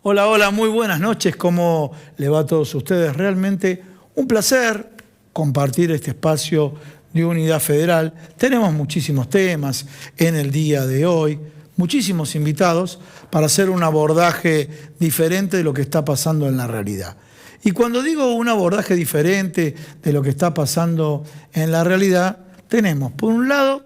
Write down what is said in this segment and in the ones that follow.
Hola, hola, muy buenas noches. ¿Cómo le va a todos ustedes? Realmente un placer compartir este espacio de Unidad Federal. Tenemos muchísimos temas en el día de hoy, muchísimos invitados para hacer un abordaje diferente de lo que está pasando en la realidad. Y cuando digo un abordaje diferente de lo que está pasando en la realidad, tenemos, por un lado,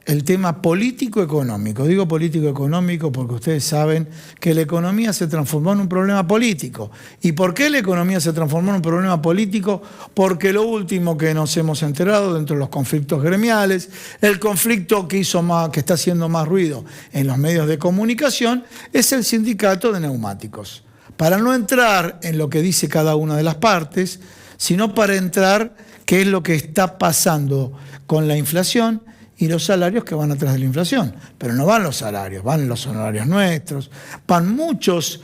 el tema político-económico. Digo político-económico porque ustedes saben que la economía se transformó en un problema político. ¿Y por qué la economía se transformó en un problema político? Porque lo último que nos hemos enterado dentro de los conflictos gremiales, el conflicto que está haciendo más ruido en los medios de comunicación, es el sindicato de neumáticos. Para no entrar en lo que dice cada una de las partes, sino para entrar qué es lo que está pasando con la inflación y los salarios que van atrás de la inflación. Pero no van los salarios, van los honorarios nuestros, van muchos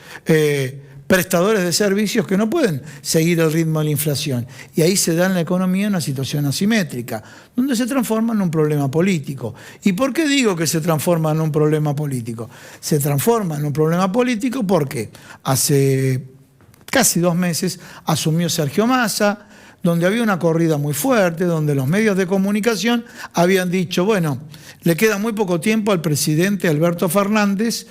prestadores de servicios que no pueden seguir el ritmo de la inflación. Y ahí se da en la economía una situación asimétrica, donde se transforma en un problema político. ¿Y por qué digo que se transforma en un problema político? Se transforma en un problema político porque hace casi 2 meses asumió Sergio Massa, donde había una corrida muy fuerte, donde los medios de comunicación habían dicho, bueno, le queda muy poco tiempo al presidente Alberto Fernández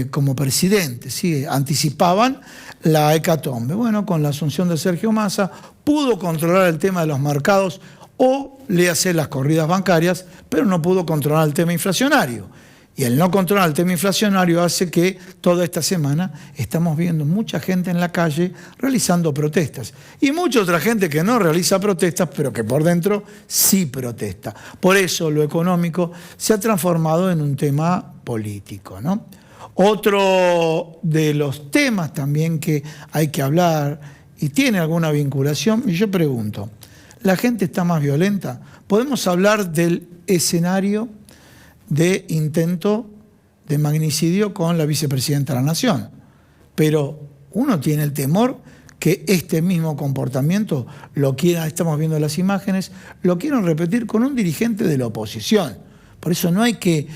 como presidente, ¿sí? Anticipaban la hecatombe. Bueno, con la asunción de Sergio Massa pudo controlar el tema de los mercados o le hacer las corridas bancarias, pero no pudo controlar el tema inflacionario. Y el no controlar el tema inflacionario hace que toda esta semana estamos viendo mucha gente en la calle realizando protestas. Y mucha otra gente que no realiza protestas, pero que por dentro sí protesta. Por eso lo económico se ha transformado en un tema político, ¿no? Otro de los temas también que hay que hablar y tiene alguna vinculación, y yo pregunto, ¿la gente está más violenta? ¿Podemos hablar del escenario de intento de magnicidio con la vicepresidenta de la Nación? Pero uno tiene el temor que este mismo comportamiento lo quieran, estamos viendo las imágenes, lo quieran repetir con un dirigente de la oposición. Por eso no hay que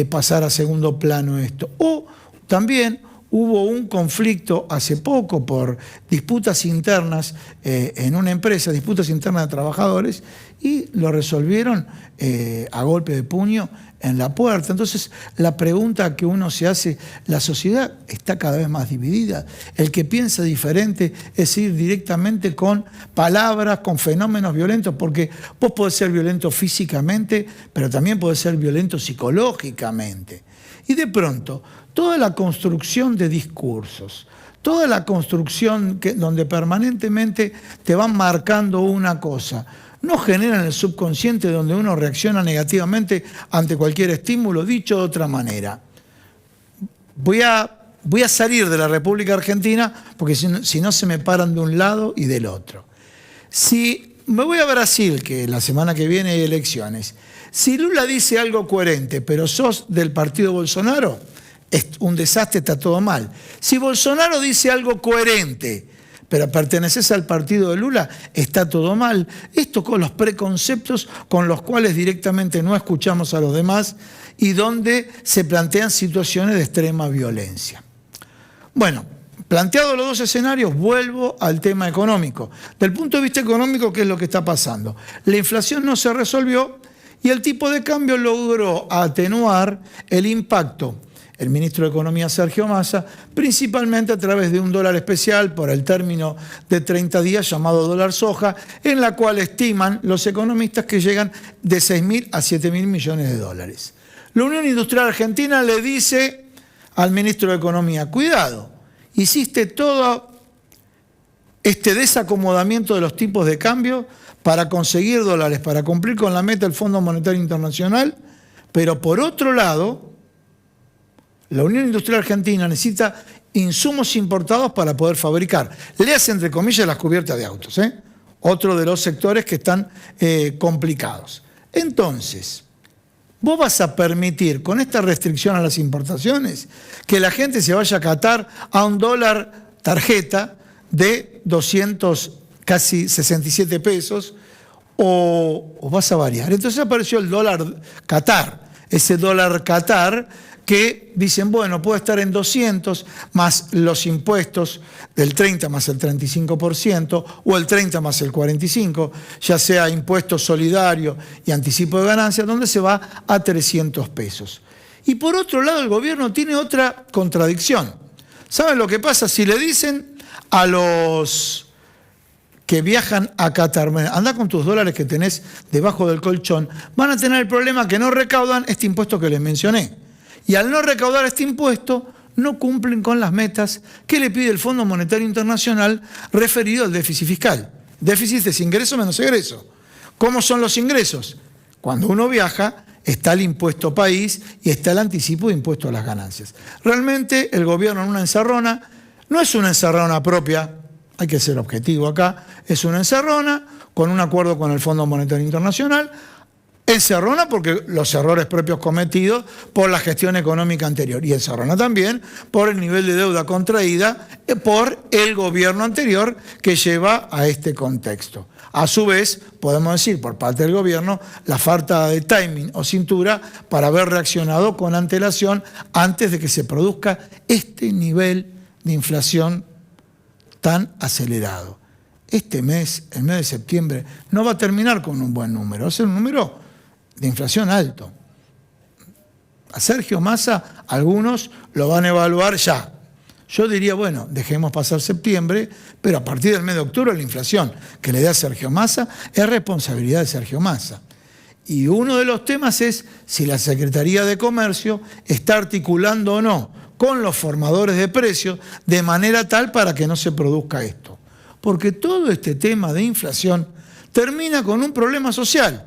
pasar a segundo plano esto. O también hubo un conflicto hace poco por disputas internas en una empresa, disputas internas de trabajadores, y lo resolvieron a golpe de puño en la puerta. Entonces, la pregunta que uno se hace, la sociedad está cada vez más dividida. El que piensa diferente es ir directamente con palabras, con fenómenos violentos, porque vos podés ser violento físicamente, pero también podés ser violento psicológicamente. Y de pronto, toda la construcción de discursos, toda la construcción donde permanentemente te van marcando una cosa, no generan el subconsciente donde uno reacciona negativamente ante cualquier estímulo. Dicho de otra manera, voy a salir de la República Argentina porque si no se me paran de un lado y del otro. Si me voy a Brasil, que la semana que viene hay elecciones, si Lula dice algo coherente, pero sos del partido Bolsonaro, es un desastre, está todo mal. Si Bolsonaro dice algo coherente, pero perteneces al partido de Lula, está todo mal. Esto con los preconceptos con los cuales directamente no escuchamos a los demás y donde se plantean situaciones de extrema violencia. Bueno, planteados los dos escenarios, vuelvo al tema económico. Del punto de vista económico, ¿qué es lo que está pasando? La inflación no se resolvió y el tipo de cambio logró atenuar el impacto. El ministro de Economía, Sergio Massa, principalmente a través de un dólar especial por el término de 30 días llamado dólar soja, en la cual estiman los economistas que llegan de 6.000 a 7.000 millones de dólares. La Unión Industrial Argentina le dice al ministro de Economía, cuidado, hiciste todo este desacomodamiento de los tipos de cambio para conseguir dólares, para cumplir con la meta del Fondo Monetario Internacional, pero por otro lado, la Unión Industrial Argentina necesita insumos importados para poder fabricar. Le hace, entre comillas, las cubiertas de autos, otro de los sectores que están complicados. Entonces, vos vas a permitir, con esta restricción a las importaciones, que la gente se vaya a Qatar a un dólar tarjeta de 200, casi 67 pesos, o vas a variar. Entonces apareció el dólar Qatar, ese dólar Qatar que dicen, bueno, puede estar en 200 más los impuestos del 30 más el 35% o el 30 más el 45%, ya sea impuesto solidario y anticipo de ganancias, donde se va a 300 pesos. Y por otro lado, el gobierno tiene otra contradicción. ¿Saben lo que pasa? Si le dicen a los que viajan a Qatar, anda con tus dólares que tenés debajo del colchón, van a tener el problema que no recaudan este impuesto que les mencioné. Y al no recaudar este impuesto, no cumplen con las metas que le pide el Fondo Monetario Internacional referido al déficit fiscal. Déficit es ingreso menos egreso. ¿Cómo son los ingresos? Cuando uno viaja, está el impuesto país y está el anticipo de impuesto a las ganancias. Realmente el gobierno en una encerrona, no es una encerrona propia, hay que ser objetivo acá, es una encerrona con un acuerdo con el Fondo Monetario Internacional, encerrona porque los errores propios cometidos por la gestión económica anterior y encerrona también por el nivel de deuda contraída por el gobierno anterior que lleva a este contexto. A su vez, podemos decir por parte del gobierno la falta de timing o cintura para haber reaccionado con antelación antes de que se produzca este nivel de inflación tan acelerado. Este mes, el mes de septiembre, no va a terminar con un buen número, va a ser un número de inflación alto. A Sergio Massa, algunos lo van a evaluar ya. Yo diría, bueno, dejemos pasar septiembre, pero a partir del mes de octubre la inflación que le da Sergio Massa es responsabilidad de Sergio Massa. Y uno de los temas es si la Secretaría de Comercio está articulando o no con los formadores de precios de manera tal para que no se produzca esto. Porque todo este tema de inflación termina con un problema social.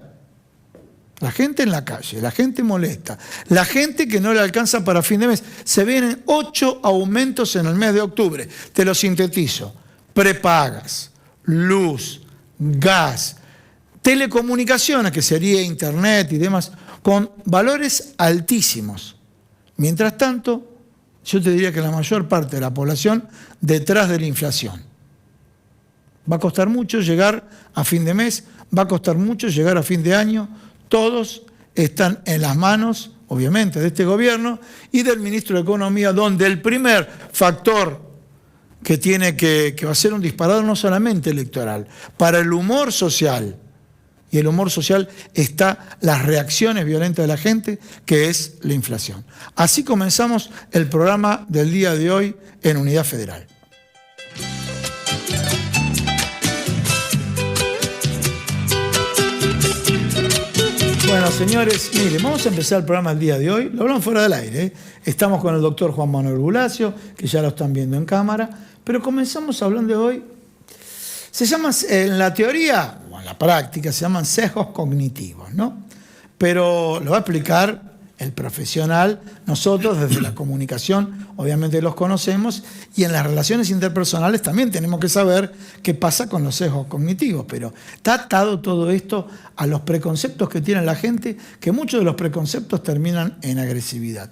La gente en la calle, la gente molesta, la gente que no le alcanza para fin de mes. Se vienen 8 aumentos en el mes de octubre. Te lo sintetizo. Prepagas, luz, gas, telecomunicaciones, que sería internet y demás, con valores altísimos. Mientras tanto, yo te diría que la mayor parte de la población detrás de la inflación. Va a costar mucho llegar a fin de mes, va a costar mucho llegar a fin de año. Todos están en las manos, obviamente, de este gobierno y del ministro de Economía, donde el primer factor que va a ser un disparador no solamente electoral, para el humor social, y el humor social está las reacciones violentas de la gente, que es la inflación. Así comenzamos el programa del día de hoy en Unidad Federal. Bueno, señores, miren, vamos a empezar el programa del día de hoy. Lo hablamos fuera del aire, ¿eh? Estamos con el doctor Juan Manuel Bulacio, que ya lo están viendo en cámara, pero comenzamos hablando de hoy. Se llaman, en la teoría o en la práctica, se llaman sesgos cognitivos, ¿no? Pero lo va a explicar el profesional. Nosotros desde la comunicación obviamente los conocemos y en las relaciones interpersonales también tenemos que saber qué pasa con los sesgos cognitivos, pero está atado todo esto a los preconceptos que tiene la gente, que muchos de los preconceptos terminan en agresividad.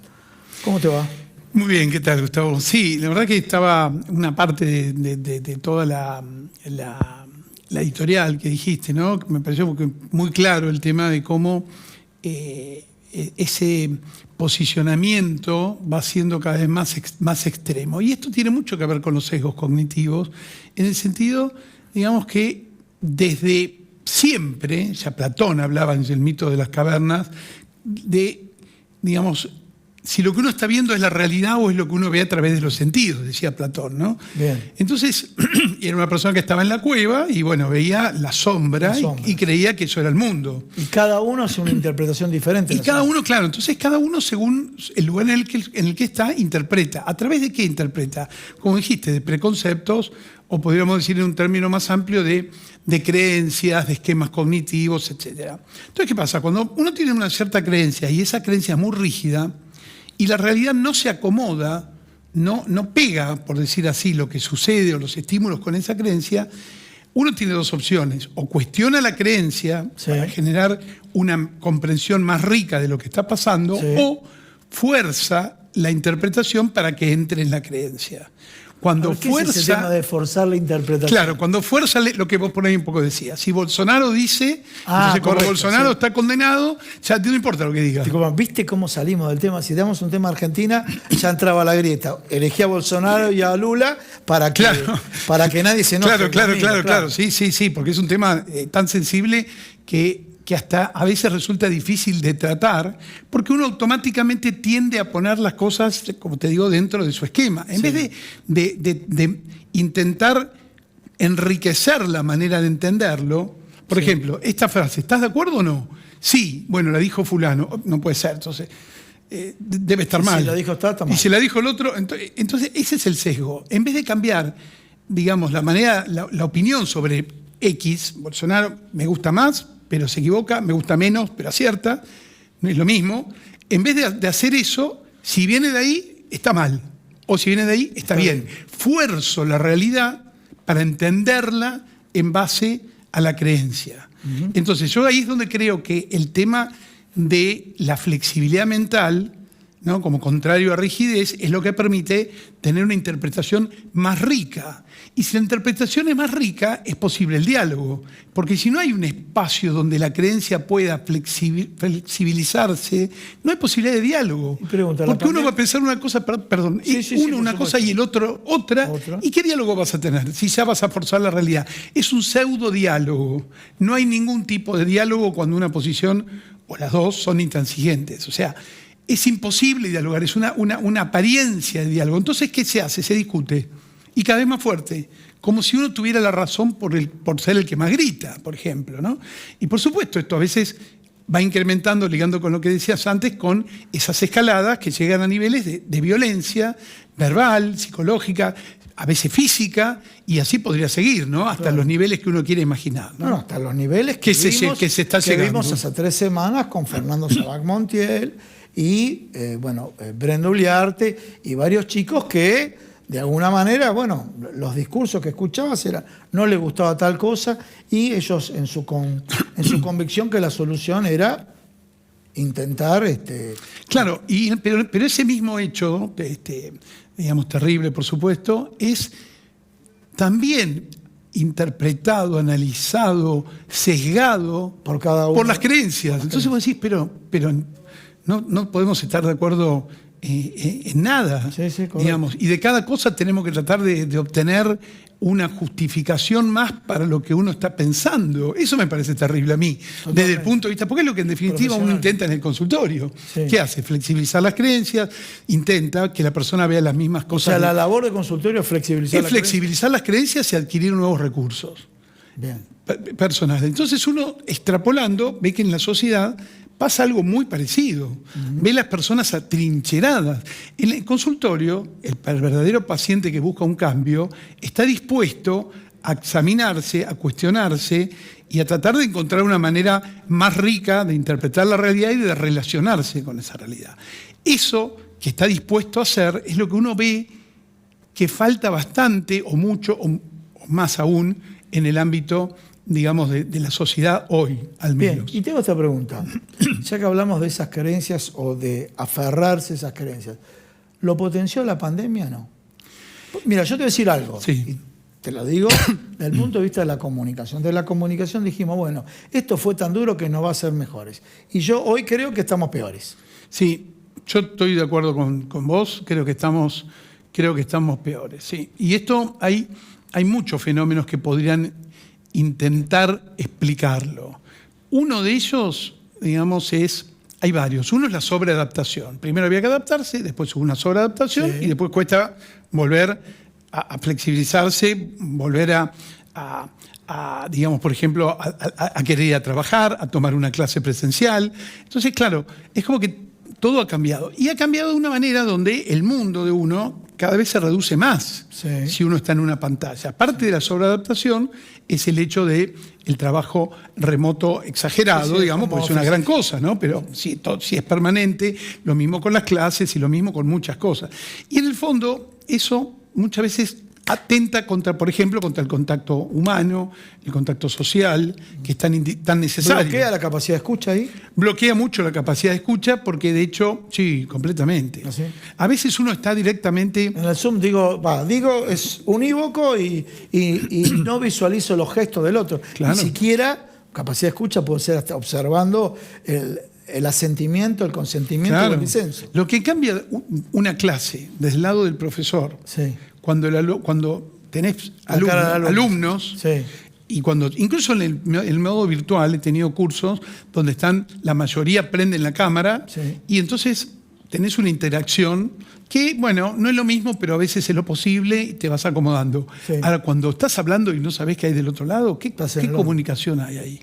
¿Cómo te va? Muy bien, ¿qué tal, Gustavo? Sí, la verdad que estaba una parte de toda la editorial que dijiste, ¿no? Me pareció muy claro el tema de cómo ese posicionamiento va siendo cada vez más extremo. Y esto tiene mucho que ver con los sesgos cognitivos, en el sentido, digamos que desde siempre, ya Platón hablaba en el mito de las cavernas, de, digamos, si lo que uno está viendo es la realidad o es lo que uno ve a través de los sentidos, decía Platón, ¿no? Bien. Entonces, era una persona que estaba en la cueva y, bueno, veía la sombra. Y creía que eso era el mundo. Y cada uno hace una interpretación diferente. Y cada uno, claro, entonces cada uno según el lugar en el que está, interpreta. ¿A través de qué interpreta? Como dijiste, de preconceptos, o podríamos decir en un término más amplio de creencias, de esquemas cognitivos, etc. Entonces, ¿qué pasa? Cuando uno tiene una cierta creencia y esa creencia es muy rígida, y la realidad no se acomoda, no pega, por decir así, lo que sucede o los estímulos con esa creencia, uno tiene dos opciones. O cuestiona la creencia para generar una comprensión más rica de lo que está pasando, o fuerza la interpretación para que entre en la creencia. Cuando ¿Qué es ese tema de forzar la interpretación? Claro, cuando fuerza lo que vos por ahí un poco decías. Si Bolsonaro dice, entonces como correcto, Bolsonaro está condenado, ya no importa lo que diga. ¿Viste cómo salimos del tema? Si damos un tema Argentina, ya entraba la grieta. Elegí a Bolsonaro y a Lula para que nadie se enoje. Claro. Sí, porque es un tema tan sensible que hasta a veces resulta difícil de tratar, porque uno automáticamente tiende a poner las cosas, como te digo, dentro de su esquema. En vez de intentar enriquecer la manera de entenderlo, por ejemplo, esta frase, ¿estás de acuerdo o no? Sí, bueno, la dijo fulano, no puede ser, entonces debe estar mal. Si la dijo está mal. Y si la dijo el otro, entonces ese es el sesgo. En vez de cambiar, digamos, la manera, la opinión sobre X, Bolsonaro me gusta más, pero se equivoca, me gusta menos, pero acierta, no es lo mismo. En vez de hacer eso, si viene de ahí, está mal. O si viene de ahí, está bien. Fuerzo la realidad para entenderla en base a la creencia. Entonces, yo ahí es donde creo que el tema de la flexibilidad mental, ¿no?, como contrario a rigidez, es lo que permite tener una interpretación más rica. Y si la interpretación es más rica, es posible el diálogo. Porque si no hay un espacio donde la creencia pueda flexibilizarse, no hay posibilidad de diálogo. Porque uno va a pensar una cosa, una cosa y el otro otra. ¿Y qué diálogo vas a tener si ya vas a forzar la realidad? Es un pseudo diálogo. No hay ningún tipo de diálogo cuando una posición o las dos son intransigentes. O sea, es imposible dialogar, es una apariencia de diálogo. Entonces, ¿qué se hace? Se discute. Y cada vez más fuerte. Como si uno tuviera la razón por ser el que más grita, por ejemplo, ¿no? Y por supuesto, esto a veces va incrementando, ligando con lo que decías antes, con esas escaladas que llegan a niveles de violencia verbal, psicológica, a veces física, y así podría seguir, ¿no? Hasta los niveles que uno quiere imaginar, ¿no? Hasta los niveles que vimos hace 3 semanas con Fernando Sabac Montiel y Brenda Uliarte y varios chicos que, de alguna manera, los discursos que escuchabas eran, no les gustaba tal cosa, y ellos en su convicción que la solución era intentar... Claro, pero ese mismo hecho, digamos terrible por supuesto, es también interpretado, analizado, sesgado por cada uno, por las creencias. Entonces vos decís, pero no podemos estar de acuerdo en nada, digamos, y de cada cosa tenemos que tratar de obtener una justificación más para lo que uno está pensando. Eso me parece terrible a mí, desde el punto de vista, porque es lo que en definitiva uno intenta en el consultorio. ¿Qué hace? Flexibilizar las creencias, intenta que la persona vea las mismas cosas. O sea, la labor de consultorio es flexibilizar las creencias y adquirir nuevos recursos personales. Entonces uno, extrapolando, ve que en la sociedad pasa algo muy parecido. Ve las personas atrincheradas. En el consultorio, el verdadero paciente que busca un cambio está dispuesto a examinarse, a cuestionarse y a tratar de encontrar una manera más rica de interpretar la realidad y de relacionarse con esa realidad. Eso que está dispuesto a hacer es lo que uno ve que falta bastante o mucho o más aún en el ámbito, digamos, de la sociedad hoy, al menos. Bien, y tengo esta pregunta. Ya que hablamos de esas creencias o de aferrarse a esas creencias, ¿lo potenció la pandemia o no? Mira, yo te voy a decir algo. Sí. Y te lo digo desde el punto de vista de la comunicación. De la comunicación dijimos, bueno, esto fue tan duro que nos va a hacer mejores. Y yo hoy creo que estamos peores. Sí, yo estoy de acuerdo con vos. Creo que estamos peores. Sí. Y esto hay muchos fenómenos que podrían intentar explicarlo. Uno de ellos, digamos, hay varios. Uno es la sobreadaptación. Primero había que adaptarse, después hubo una sobreadaptación y después cuesta volver a flexibilizarse, volver a digamos, por ejemplo, a querer ir a trabajar, a tomar una clase presencial. Entonces, claro, es como que todo ha cambiado. Y ha cambiado de una manera donde el mundo de uno cada vez se reduce más si uno está en una pantalla. Parte de la sobreadaptación es el hecho del trabajo remoto exagerado, digamos, porque es una gran cosa, ¿no? Pero si es permanente, lo mismo con las clases y lo mismo con muchas cosas. Y en el fondo, eso muchas veces atenta contra, por ejemplo, contra el contacto humano, el contacto social, que es tan necesario. ¿Bloquea la capacidad de escucha ahí? Bloquea mucho la capacidad de escucha porque, de hecho, sí, completamente. ¿Ah, sí? A veces uno está directamente... En el Zoom digo, es unívoco y no visualizo los gestos del otro. Claro. Ni siquiera capacidad de escucha puede ser hasta observando el asentimiento, el consentimiento Claro. o el disenso. Lo que cambia una clase desde el lado del profesor, Sí. cuando tenés La cara de alumnos, Sí. y incluso en el modo virtual he tenido cursos donde la mayoría prenden la cámara, Sí. y entonces tenés una interacción que, bueno, no es lo mismo, pero a veces es lo posible y te vas acomodando. Sí. Ahora, cuando estás hablando y no sabés qué hay del otro lado, ¿qué comunicación hay ahí?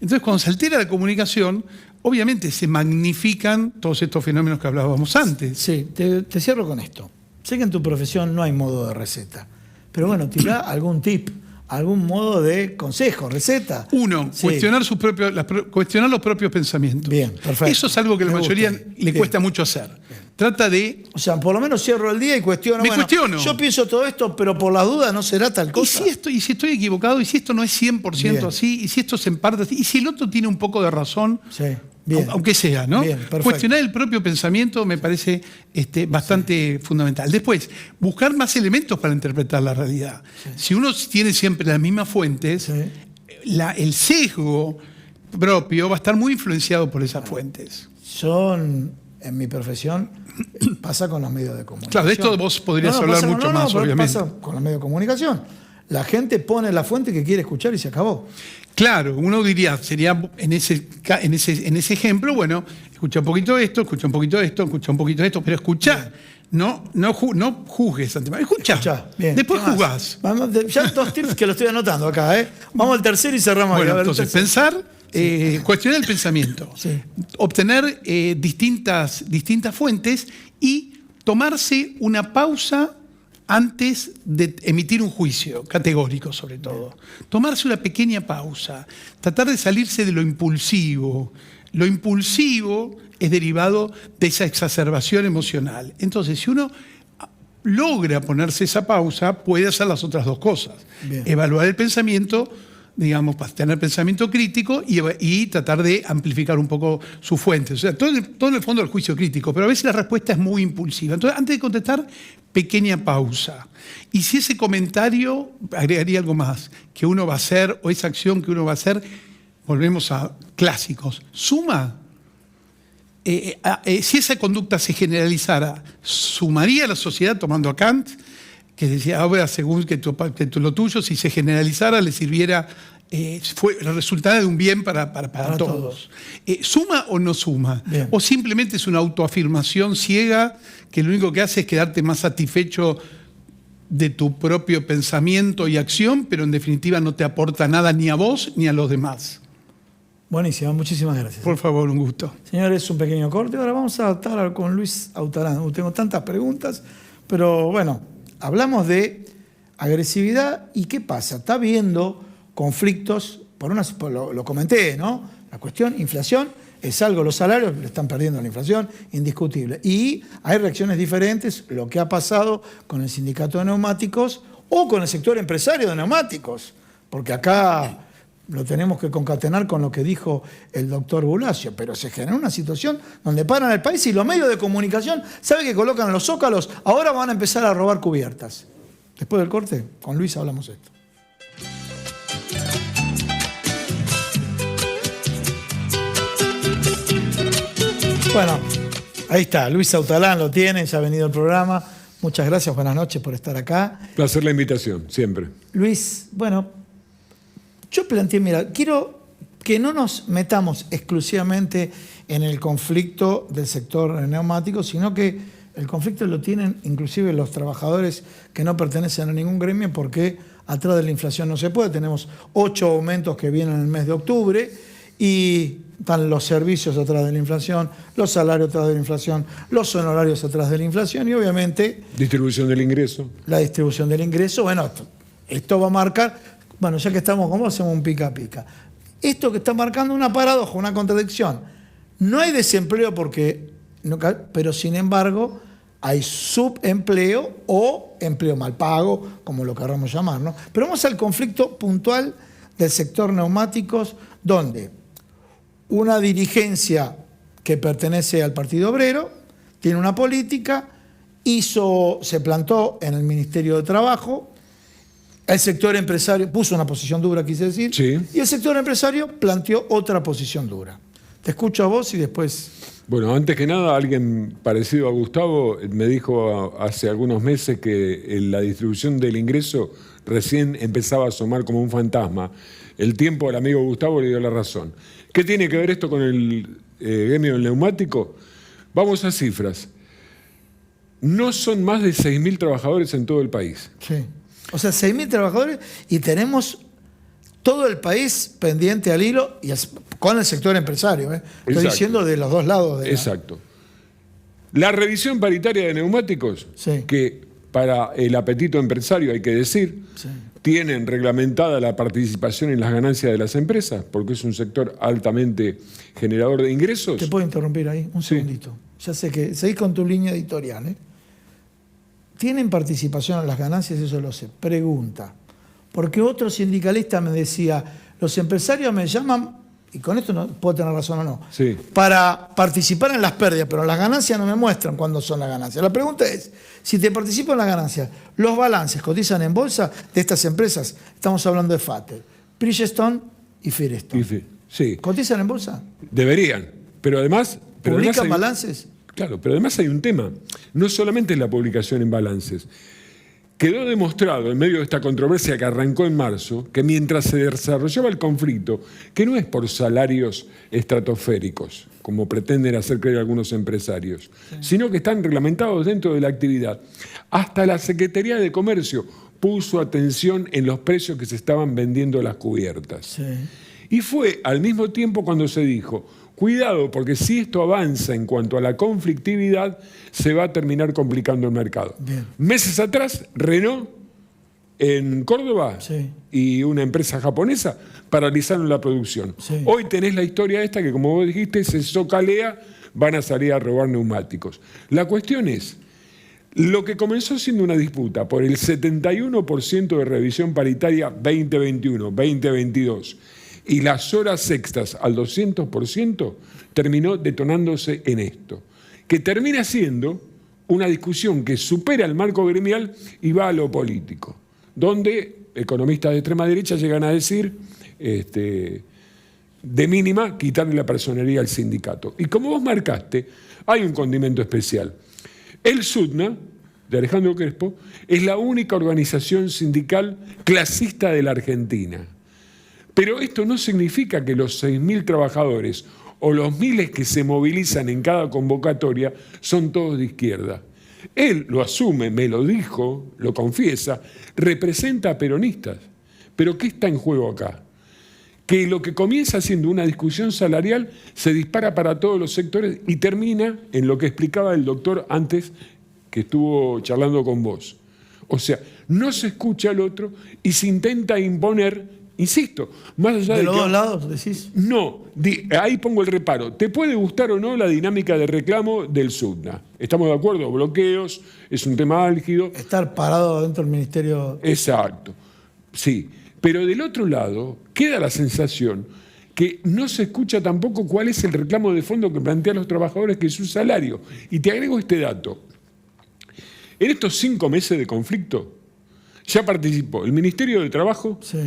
Entonces, cuando se altera la comunicación, obviamente se magnifican todos estos fenómenos que hablábamos antes. Sí, te cierro con esto. Sé que en tu profesión no hay modo de receta, pero bueno, tirá algún tip, algún modo de consejo, receta. Uno, Sí. cuestionar los propios pensamientos. Bien, perfecto. Eso es algo que a la Me mayoría gusta. le cuesta mucho hacer. Trata de... O sea, por lo menos cierro el día y cuestiono. Cuestiono. Yo pienso todo esto, pero por las dudas no será tal cosa. ¿Y si estoy equivocado? ¿Y si esto no es 100% Bien. así? ¿Y si esto es en parte así? ¿Y si el otro tiene un poco de razón? Sí, bien. Aunque sea, ¿no? Bien, perfecto. Cuestionar el propio pensamiento me parece bastante fundamental. Después, buscar más elementos para interpretar la realidad. Si uno tiene siempre las mismas fuentes, Sí. el sesgo propio va a estar muy influenciado por esas fuentes. En mi profesión, pasa con los medios de comunicación. Claro, de esto vos podrías hablar pasa mucho más, pero obviamente. Pasa con los medios de comunicación. La gente pone la fuente que quiere escuchar y se acabó. Claro, uno diría, sería en ese ejemplo, bueno, escucha un poquito esto, escucha un poquito esto, escucha un poquito esto, pero escuchá, no juzgues antemano, escuchá, Bien, después ¿qué más? juzgás. Ya 2 tips que lo estoy anotando acá, ¿eh? Vamos al tercero y cerramos. Bueno, ahí. A ver, entonces, tercero. cuestionar el pensamiento, Sí. obtener distintas fuentes y tomarse una pausa antes de emitir un juicio, categórico sobre todo. Tomarse una pequeña pausa, tratar de salirse de lo impulsivo. Lo impulsivo es derivado de esa exacerbación emocional. Entonces, si uno logra ponerse esa pausa, puede hacer las otras dos cosas. Bien. Evaluar el pensamiento, digamos, para tener pensamiento crítico y tratar de amplificar un poco sus fuentes. O sea, todo en el fondo del juicio crítico, pero a veces la respuesta es muy impulsiva. Entonces, antes de contestar, pequeña pausa. Y si ese comentario, agregaría algo más, que uno va a hacer, o esa acción que uno va a hacer, volvemos a clásicos, suma. Si esa conducta se generalizara, ¿sumaría a la sociedad, tomando a Kant, que decía, ahora según que lo tuyo, si se generalizara, le sirviera, resultara de un bien para todos? ¿Suma o no suma? Bien. ¿O simplemente es una autoafirmación ciega que lo único que hace es quedarte más satisfecho de tu propio pensamiento y acción, pero en definitiva no te aporta nada ni a vos ni a los demás? Buenísimo, muchísimas gracias. Por favor, un gusto. Señores, un pequeño corte. Ahora vamos a estar con Luis Autarán. Tengo tantas preguntas, pero bueno, hablamos de agresividad y qué pasa. Está habiendo conflictos, lo comenté, ¿no? La cuestión, inflación, es algo, los salarios le están perdiendo la inflación, indiscutible. Y hay reacciones diferentes, lo que ha pasado con el sindicato de neumáticos o con el sector empresario de neumáticos, porque acá lo tenemos que concatenar con lo que dijo el doctor Bulacio, pero se genera una situación donde paran el país y los medios de comunicación, ¿sabe que colocan en los zócalos? Ahora van a empezar a robar cubiertas. Después del corte, con Luis hablamos de esto. Bueno, ahí está, Luis Autalán lo tiene, ya ha venido al programa. Muchas gracias, buenas noches por estar acá. Placer la invitación, siempre. Luis, bueno, yo planteé, mira, quiero que no nos metamos exclusivamente en el conflicto del sector neumático, sino que el conflicto lo tienen inclusive los trabajadores que no pertenecen a ningún gremio, porque atrás de la inflación no se puede. Tenemos 8 aumentos que vienen en el mes de octubre y están los servicios atrás de la inflación, los salarios atrás de la inflación, los honorarios atrás de la inflación y obviamente Distribución del ingreso. la distribución del ingreso. Bueno, esto va a marcar, bueno, ya que estamos con vos, hacemos un pica-pica. Esto que está marcando una paradoja, una contradicción. No hay desempleo pero sin embargo hay subempleo o empleo mal pago, como lo queramos llamar, ¿no? Pero vamos al conflicto puntual del sector neumáticos, donde una dirigencia que pertenece al Partido Obrero tiene una política, se plantó en el Ministerio de Trabajo, el sector empresario puso una posición dura, quise decir, Sí. y el sector empresario planteó otra posición dura. Te escucho a vos y después... Bueno, antes que nada, alguien parecido a Gustavo me dijo hace algunos meses que la distribución del ingreso recién empezaba a asomar como un fantasma. El tiempo al amigo Gustavo le dio la razón. ¿Qué tiene que ver esto con el gremio del neumático? Vamos a cifras. No son más de 6.000 trabajadores en todo el país. Sí. O sea, 6.000 trabajadores y tenemos todo el país pendiente al hilo y con el sector empresario. Estoy Exacto. diciendo de los dos lados. Exacto. La revisión paritaria de neumáticos, Sí. que para el apetito empresario hay que decir, Sí. tienen reglamentada la participación en las ganancias de las empresas, porque es un sector altamente generador de ingresos. ¿Te puedo interrumpir ahí? Un Sí. segundito. Ya sé que seguís con tu línea editorial. ¿Tienen participación en las ganancias? Eso lo sé. Pregunta. Porque otro sindicalista me decía, los empresarios me llaman, y con esto no puedo tener razón o no, Sí. para participar en las pérdidas, pero las ganancias no me muestran cuándo son las ganancias. La pregunta es, si te participo en las ganancias, ¿los balances cotizan en bolsa de estas empresas? Estamos hablando de Fatel, Bridgestone y Firestone. Sí, ¿Cotizan en bolsa? deberían, pero además... ¿Publican hay- balances? Claro, pero además hay un tema. No solamente es la publicación en balances. Quedó demostrado en medio de esta controversia que arrancó en marzo que mientras se desarrollaba el conflicto, que no es por salarios estratosféricos, como pretenden hacer creer algunos empresarios, sino que están reglamentados dentro de la actividad. Hasta la Secretaría de Comercio puso atención en los precios que se estaban vendiendo las cubiertas. Sí. Y fue al mismo tiempo cuando se dijo, cuidado, porque si esto avanza en cuanto a la conflictividad, se va a terminar complicando el mercado. Bien. Meses atrás, Renault en Córdoba Sí. y una empresa japonesa paralizaron la producción. Sí. Hoy tenés la historia esta que, como vos dijiste, se socalea, van a salir a robar neumáticos. La cuestión es, lo que comenzó siendo una disputa por el 71% de revisión paritaria 2021-2022 y las horas extras al 200%, terminó detonándose en esto, que termina siendo una discusión que supera el marco gremial y va a lo político, donde economistas de extrema derecha llegan a decir, de mínima, quitarle la personería al sindicato. Y como vos marcaste, hay un condimento especial. El SUTNA, de Alejandro Crespo, es la única organización sindical clasista de la Argentina. Pero esto no significa que los 6.000 trabajadores o los miles que se movilizan en cada convocatoria son todos de izquierda. Él lo asume, me lo dijo, lo confiesa, representa a peronistas. Pero ¿qué está en juego acá? Que lo que comienza siendo una discusión salarial se dispara para todos los sectores y termina en lo que explicaba el doctor antes que estuvo charlando con vos. O sea, no se escucha al otro y se intenta imponer. Insisto, más allá ¿De de los que... dos lados decís? No, ahí pongo el reparo. ¿Te puede gustar o no la dinámica de reclamo del SUTNA? ¿Estamos de acuerdo? Bloqueos, es un tema álgido. Estar parado dentro del ministerio. Exacto, sí. Pero del otro lado queda la sensación que no se escucha tampoco cuál es el reclamo de fondo que plantean los trabajadores, que es su salario. Y te agrego este dato. En estos 5 meses de conflicto ya participó el Ministerio de Trabajo, Sí.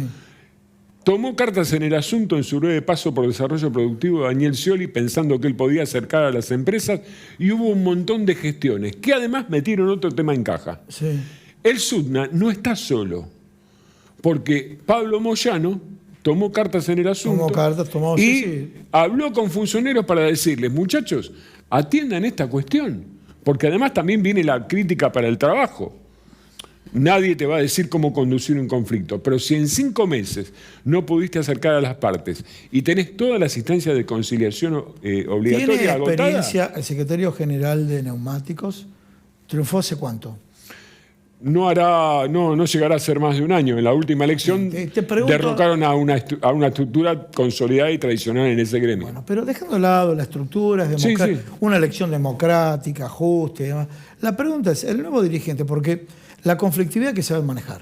tomó cartas en el asunto en su breve paso por desarrollo productivo de Daniel Scioli, pensando que él podía acercar a las empresas, y hubo un montón de gestiones, que además metieron otro tema en caja. Sí. El SUTNA no está solo, porque Pablo Moyano tomó cartas en el asunto Tomó, y sí, sí. habló con funcionarios para decirles, muchachos, atiendan esta cuestión, porque además también viene la crítica para el trabajo. Nadie te va a decir cómo conducir un conflicto, pero si en 5 meses no pudiste acercar a las partes y tenés todas las instancias de conciliación obligatorias ¿Tiene agotadas, experiencia el secretario general de Neumáticos? ¿Triunfó hace cuánto? no llegará a ser más de un año. En la última elección Te pregunto, derrocaron a una estructura consolidada y tradicional en ese gremio. bueno, pero dejando de lado la estructura, es Sí, sí. una elección democrática, justa y demás. La pregunta es, el nuevo dirigente, porque la conflictividad que sabe manejar.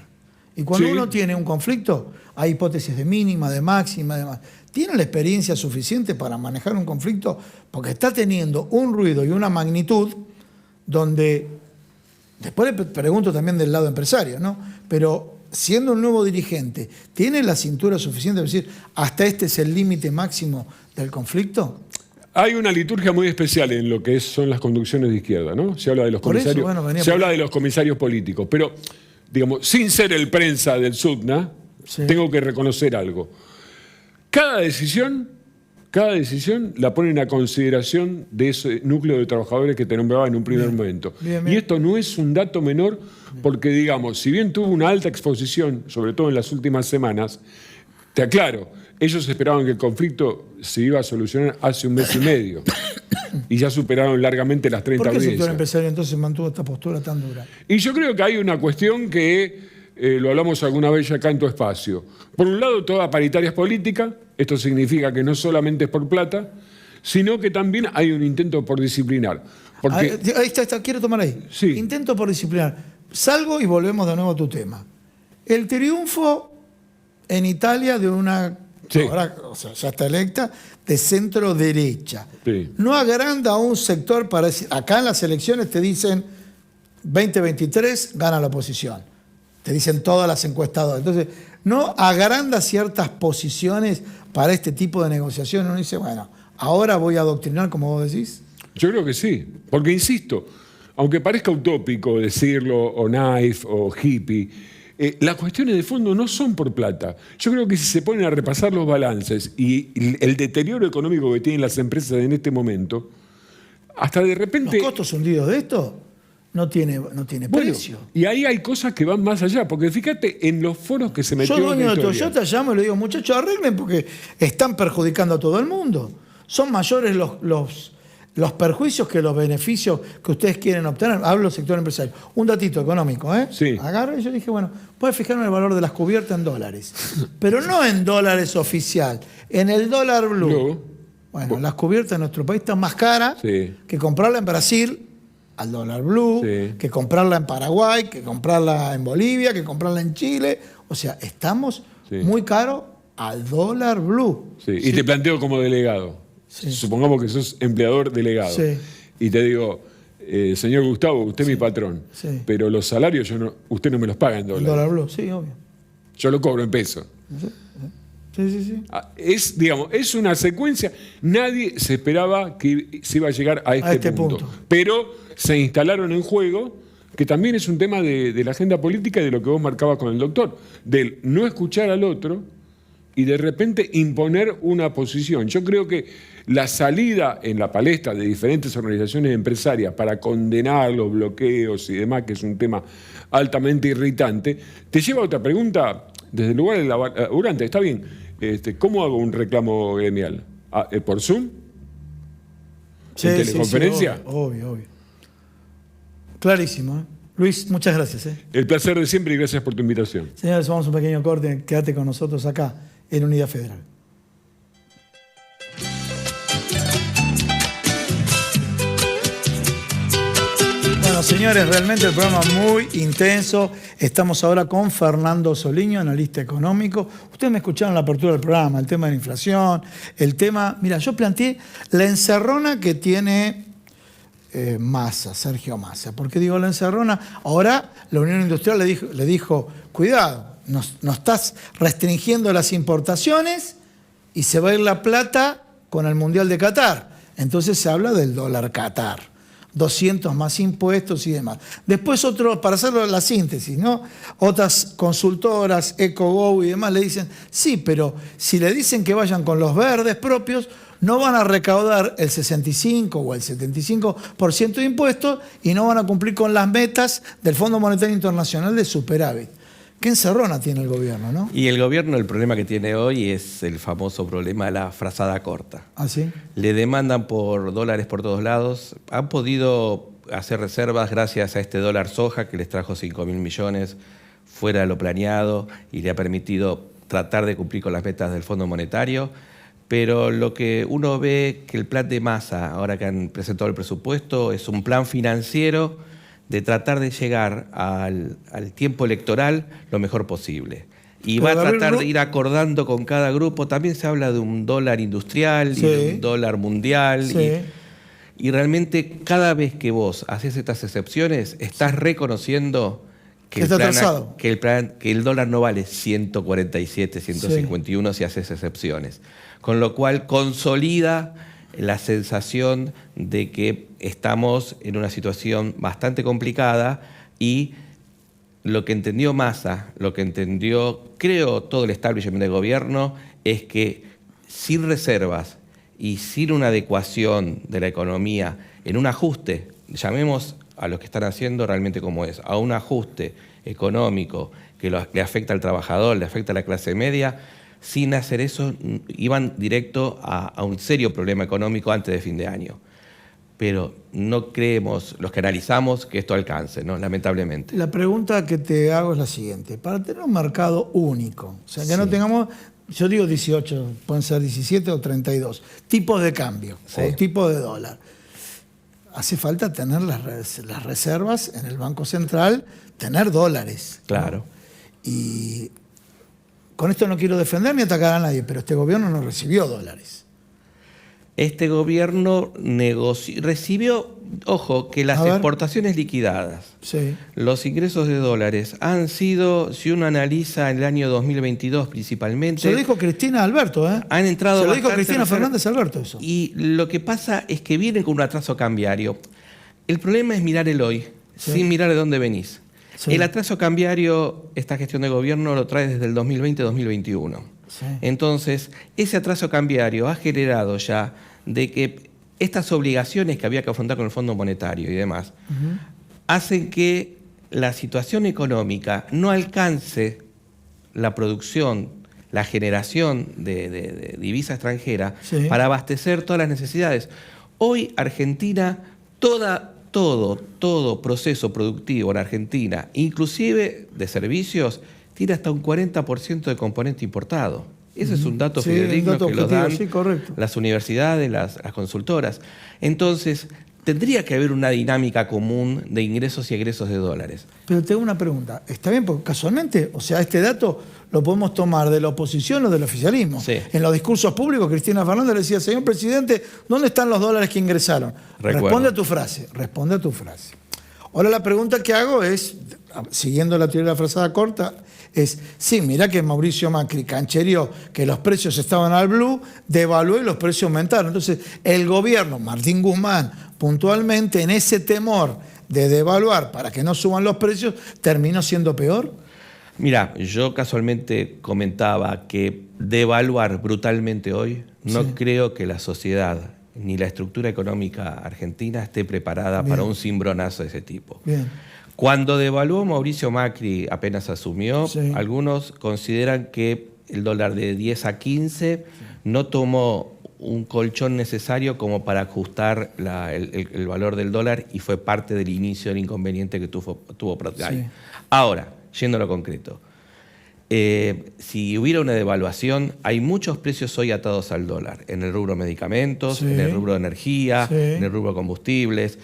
Y cuando Sí. uno tiene un conflicto, hay hipótesis de mínima, de máxima, de demás. ¿Tiene la experiencia suficiente para manejar un conflicto? Porque está teniendo un ruido y una magnitud donde, después le pregunto también del lado empresario, ¿no? Pero siendo un nuevo dirigente, ¿tiene la cintura suficiente para decir hasta este es el límite máximo del conflicto? Hay una liturgia muy especial en lo que son las conducciones de izquierda, ¿no? Se habla de los Por eso, comisarios, bueno, venía se por habla ahí. de los comisarios políticos, pero digamos, sin ser el prensa del SUTNA, Sí. tengo que reconocer algo. Cada decisión la ponen a consideración de ese núcleo de trabajadores que te nombraba en un primer momento. Bien, Y bien. esto no es un dato menor porque, digamos, si bien tuvo una alta exposición, sobre todo en las últimas semanas, te aclaro, ellos esperaban que el conflicto se iba a solucionar hace un mes y medio y ya superaron largamente las 30 ¿Por qué el sector audiencias. empresario entonces mantuvo esta postura tan dura? Y yo creo que hay una cuestión que lo hablamos alguna vez ya acá en tu espacio. Por un lado, toda paritaria es política. Esto significa que no solamente es por plata, sino que también hay un intento por disciplinar. Porque, Ahí está, quiero tomar ahí. Sí. Intento por disciplinar. Salgo y volvemos de nuevo a tu tema. El triunfo en Italia de una, Sí. ahora, o sea, ya está electa, de centro derecha. Sí. No agranda a un sector para decir, acá en las elecciones te dicen 2023 gana la oposición. Te dicen todas las encuestadoras. Entonces, no agranda ciertas posiciones para este tipo de negociación. Uno dice, bueno, ahora voy a adoctrinar, como vos decís. yo creo que sí. Porque, insisto, aunque parezca utópico decirlo, o naif, o hippie, las cuestiones de fondo no son por plata. Yo creo que si se ponen a repasar los balances y el deterioro económico que tienen las empresas en este momento, hasta de repente... Los costos hundidos de esto no tiene Bueno, precio. y ahí hay cosas que van más allá, porque fíjate en los foros que se metió Yo, dueño de Victoria. Toyota, llamo y le digo, muchachos, arreglen porque están perjudicando a todo el mundo. Son mayores los perjuicios que los beneficios que ustedes quieren obtener. Hablo del sector empresario. Un datito económico, ¿eh? Sí. Agarro y yo dije, bueno, puedes fijarme el valor de las cubiertas en dólares. Pero no en dólares oficial, en el dólar blue. Blue. Bueno, las cubiertas en nuestro país están más caras Sí. que comprarla en Brasil al dólar blue, Sí. que comprarla en Paraguay, que comprarla en Bolivia, que comprarla en Chile. O sea, estamos Sí. muy caros al dólar blue. Sí, y te planteo como delegado. Sí. Supongamos que sos empleador delegado. Sí. Y te digo, señor Gustavo, usted es mi patrón, Sí. pero los salarios usted no me los paga en El dólares. dólar blue, sí, obvio. Yo lo cobro en pesos. Sí, sí, sí. Es una secuencia. Nadie se esperaba que se iba a llegar a este, este punto. punto. Pero se instalaron en juego, que también es un tema de la agenda política y de lo que vos marcabas con el doctor, del no escuchar al otro y de repente imponer una posición. Yo creo que la salida en la palestra de diferentes organizaciones empresarias para condenar los bloqueos y demás, que es un tema altamente irritante, te lleva a otra pregunta desde el lugar del laburante. Está bien, ¿cómo hago un reclamo gremial? ¿Por Zoom? Sí, ¿En sí, teleconferencia? sí, obvio, obvio. Clarísimo, ¿eh? Luis, muchas gracias. El placer de siempre y gracias por tu invitación. Señores, vamos a un pequeño corte. Quédate con nosotros acá en Unidad Federal. Bueno, señores, realmente el programa muy intenso. Estamos ahora con Fernando Soliño, analista económico. Ustedes me escucharon en la apertura del programa, el tema de la inflación, el tema... Mira, yo planteé la encerrona que tiene Massa, Sergio Massa. ¿Por qué digo la encerrona? Ahora la Unión Industrial le dijo cuidado, nos estás restringiendo las importaciones y se va a ir la plata con el Mundial de Qatar. Entonces se habla del dólar Qatar. 200 más impuestos y demás. Después para hacerlo la síntesis, ¿no? Otras consultoras, EcoGo y demás le dicen, sí, pero si le dicen que vayan con los verdes propios, no van a recaudar el 65 o el 75% de impuestos y no van a cumplir con las metas del Fondo Monetario Internacional de superávit. ¿Qué encerrona tiene el gobierno, no? Y el gobierno, el problema que tiene hoy es el famoso problema de la frazada corta. ¿Ah, sí? Le demandan por dólares por todos lados. Han podido hacer reservas gracias a este dólar soja que les trajo 5.000 millones fuera de lo planeado y le ha permitido tratar de cumplir con las metas del Fondo Monetario. Pero lo que uno ve que el plan de Massa, ahora que han presentado el presupuesto, es un plan financiero de tratar de llegar al tiempo electoral lo mejor posible. Y va a tratar de ir acordando con cada grupo. También se habla de un dólar industrial y de un dólar mundial. Y realmente cada vez que vos haces estas excepciones, estás reconociendo que el dólar no vale 147, 151 si haces excepciones. Con lo cual consolida la sensación de que estamos en una situación bastante complicada y lo que entendió Massa, lo que entendió, creo, todo el establishment del gobierno, es que sin reservas y sin una adecuación de la economía en un ajuste, llamemos a los que están haciendo realmente como es, a un ajuste económico que le afecta al trabajador, le afecta a la clase media, sin hacer eso iban directo a un serio problema económico antes de fin de año. Pero no creemos, los que analizamos, que esto alcance, ¿no? Lamentablemente. La pregunta que te hago es la siguiente. Para tener un mercado único, o sea, que no tengamos, yo digo 18, pueden ser 17 o 32, tipos de cambio o tipos de dólar, hace falta tener las reservas en el Banco Central, tener dólares. Claro. ¿No? Y con esto no quiero defender ni atacar a nadie, pero este gobierno no recibió dólares. Este gobierno recibió, ojo, que las exportaciones liquidadas, los ingresos de dólares han sido, si uno analiza el año 2022 principalmente... Se lo dijo Cristina Alberto, ¿eh? Han entrado... Se lo dijo Cristina Fernández Alberto eso. Y lo que pasa es que vienen con un atraso cambiario. El problema es mirar el hoy, sin mirar de dónde venís. El atraso cambiario, esta gestión de gobierno lo trae desde el 2020-2021. Entonces, ese atraso cambiario ha generado ya de que estas obligaciones que había que afrontar con el Fondo Monetario y demás, hacen que la situación económica no alcance la producción, la generación de divisa extranjera para abastecer todas las necesidades. Hoy Argentina, todo proceso productivo en Argentina, inclusive de servicios, tiene hasta un 40% de componente importado. Ese es un dato fidedigno que lo dan las universidades, las consultoras. Entonces, tendría que haber una dinámica común de ingresos y egresos de dólares. Pero te hago una pregunta. Está bien, porque casualmente, o sea, este dato lo podemos tomar de la oposición o del oficialismo. En los discursos públicos, Cristina Fernández le decía, señor presidente, ¿dónde están los dólares que ingresaron? Responde a tu frase, responde a tu frase. Ahora la pregunta que hago es, siguiendo la teoría de la frazada corta, es, sí, mirá que Mauricio Macri canchereó que los precios estaban al blue, devaluó y los precios aumentaron. Entonces, el gobierno, Martín Guzmán, puntualmente en ese temor de devaluar para que no suban los precios, ¿terminó siendo peor? Mira, yo casualmente comentaba que devaluar brutalmente hoy, no creo que la sociedad ni la estructura económica argentina esté preparada para un cimbronazo de ese tipo. Cuando devaluó Mauricio Macri apenas asumió, algunos consideran que el dólar de 10 a 15 no tomó un colchón necesario como para ajustar el valor del dólar y fue parte del inicio del inconveniente que tuvo Pratgay. Ahora, yendo a lo concreto, si hubiera una devaluación, hay muchos precios hoy atados al dólar, en el rubro medicamentos, en el rubro de energía, en el rubro combustibles.